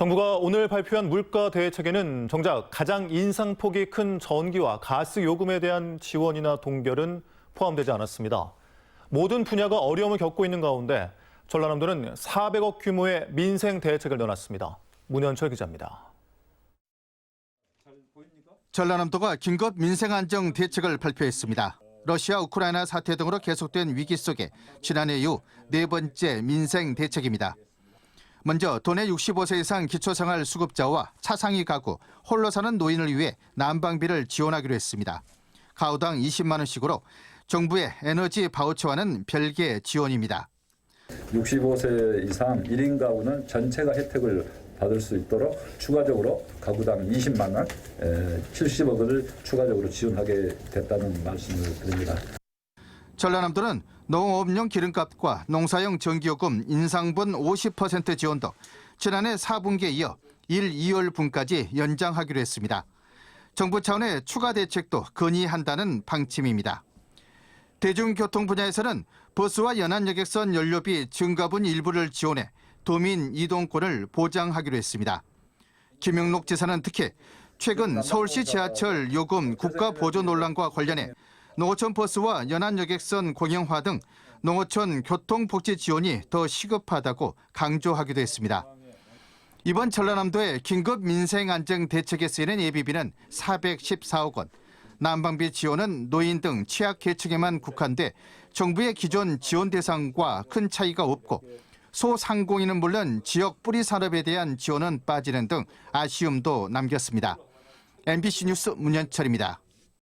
정부가 오늘 발표한 물가 대책에는 정작 가장 인상폭이 큰 전기와 가스 요금에 대한 지원이나 동결은 포함되지 않았습니다. 모든 분야가 어려움을 겪고 있는 가운데 전라남도는 400억 규모의 민생 대책을 내놨습니다. 문현철 기자입니다. 전라남도가 긴급 민생 안정 대책을 발표했습니다. 러시아 우크라이나 사태 등으로 계속된 위기 속에 지난해 이후 네 번째 민생 대책입니다. 먼저 도내 65세 이상 기초생활수급자와 차상위 가구, 홀로 사는 노인을 위해 난방비를 지원하기로 했습니다. 가구당 20만 원씩으로 정부의 에너지 바우처와는 별개 지원입니다. 65세 이상 1인 가구는 전체가 혜택을 받을 수 있도록 추가적으로 가구당 20만 원, 70억을 추가적으로 지원하게 됐다는 말씀을 드립니다. 전라남도는 농업용 기름값과 농사용 전기요금 인상분 50% 지원도 지난해 4분기에 이어 1, 2월 분까지 연장하기로 했습니다. 정부 차원의 추가 대책도 건의한다는 방침입니다. 대중교통 분야에서는 버스와 연안여객선 연료비 증가분 일부를 지원해 도민 이동권을 보장하기로 했습니다. 김영록 지사는 특히 최근 서울시 지하철 요금 국가 보조 논란과 관련해 농어촌 버스와 연안여객선 공영화 등 농어촌 교통복지 지원이 더 시급하다고 강조하기도 했습니다. 이번 전라남도의 긴급 민생 안정 대책에 쓰이는 예비비는 414억 원, 난방비 지원은 노인 등 취약 계층에만 국한돼 정부의 기존 지원 대상과 큰 차이가 없고 소상공인은 물론 지역 뿌리 산업에 대한 지원은 빠지는 등 아쉬움도 남겼습니다. MBC 뉴스 문현철입니다.